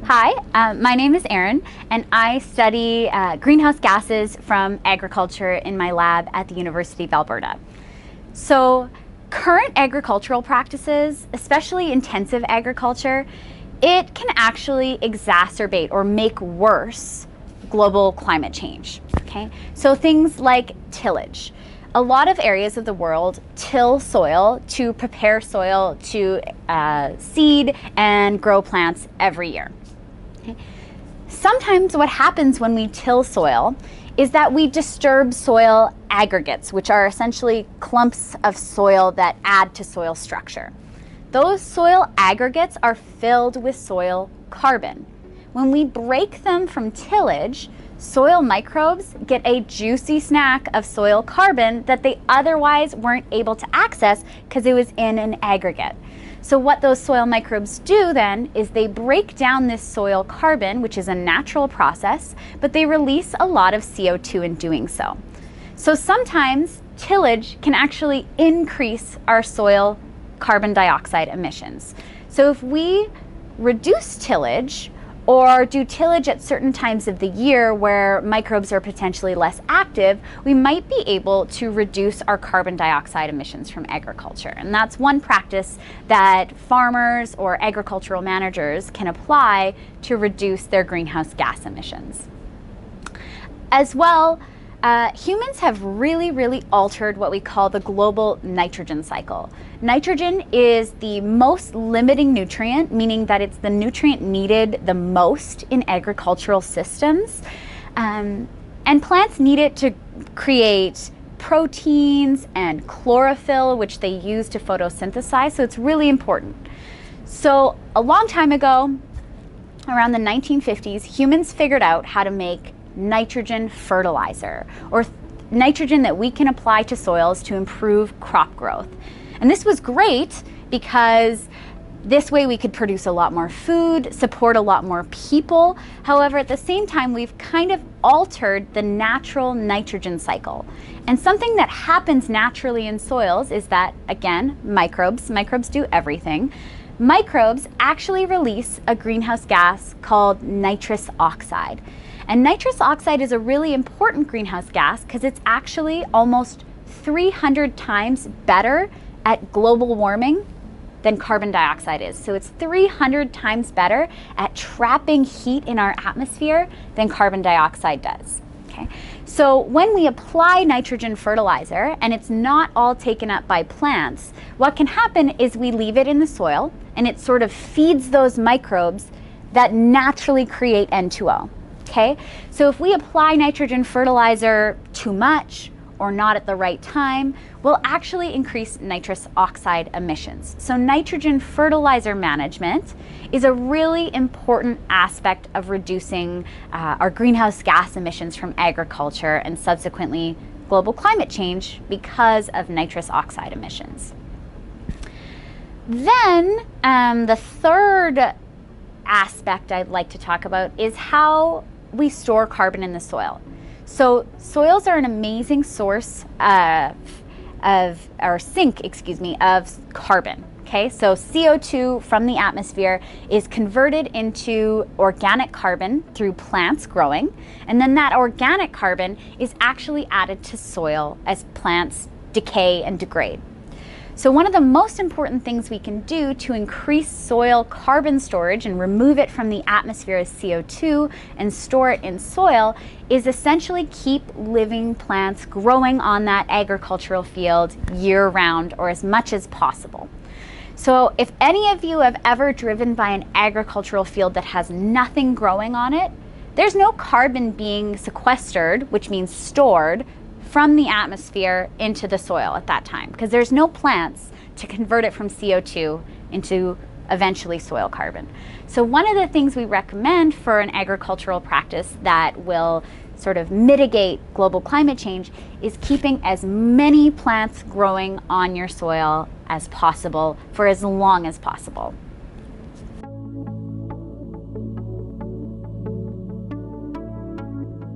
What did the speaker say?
Hi, my name is Erin, and I study greenhouse gases from agriculture in my lab at the University of Alberta. So, current agricultural practices, especially intensive agriculture, it can actually exacerbate or make worse global climate change. Okay? So things like tillage. A lot of areas of the world till soil to prepare soil to seed and grow plants every year. Okay. Sometimes what happens when we till soil is that we disturb soil aggregates, which are essentially clumps of soil that add to soil structure. Those soil aggregates are filled with soil carbon. When we break them from tillage, soil microbes get a juicy snack of soil carbon that they otherwise weren't able to access because it was in an aggregate. So what those soil microbes do then is they break down this soil carbon, which is a natural process, but they release a lot of CO2 in doing so. So sometimes tillage can actually increase our soil carbon dioxide emissions. So if we reduce tillage or do tillage at certain times of the year where microbes are potentially less active, we might be able to reduce our carbon dioxide emissions from agriculture. And that's one practice that farmers or agricultural managers can apply to reduce their greenhouse gas emissions. As well, humans have really altered what we call the global nitrogen cycle. Nitrogen is the most limiting nutrient, meaning that it's the nutrient needed the most in agricultural systems. And plants need it to create proteins and chlorophyll, which they use to photosynthesize, so it's really important. So a long time ago, around the 1950s, humans figured out how to make nitrogen fertilizer, or nitrogen that we can apply to soils to improve crop growth. And this was great because this way we could produce a lot more food, support a lot more people. However, at the same time, we've kind of altered the natural nitrogen cycle. And something that happens naturally in soils is that, again, microbes do everything. Microbes actually release a greenhouse gas called nitrous oxide. And nitrous oxide is a really important greenhouse gas because it's actually almost 300 times better at global warming than carbon dioxide is. So it's 300 times better at trapping heat in our atmosphere than carbon dioxide does. Okay? So when we apply nitrogen fertilizer and it's not all taken up by plants, what can happen is we leave it in the soil and it sort of feeds those microbes that naturally create N2O. Okay? So if we apply nitrogen fertilizer too much or not at the right time, we'll actually increase nitrous oxide emissions. So nitrogen fertilizer management is a really important aspect of reducing our greenhouse gas emissions from agriculture and subsequently global climate change because of nitrous oxide emissions. Then the third aspect I'd like to talk about is how we store carbon in the soil. So soils are an amazing source of carbon. Okay, so CO2 from the atmosphere is converted into organic carbon through plants growing, and then that organic carbon is actually added to soil as plants decay and degrade. So one of the most important things we can do to increase soil carbon storage and remove it from the atmosphere as CO2 and store it in soil is essentially keep living plants growing on that agricultural field year-round or as much as possible. So if any of you have ever driven by an agricultural field that has nothing growing on it, there's no carbon being sequestered, which means stored, from the atmosphere into the soil at that time, because there's no plants to convert it from CO2 into eventually soil carbon. So one of the things we recommend for an agricultural practice that will sort of mitigate global climate change is keeping as many plants growing on your soil as possible for as long as possible.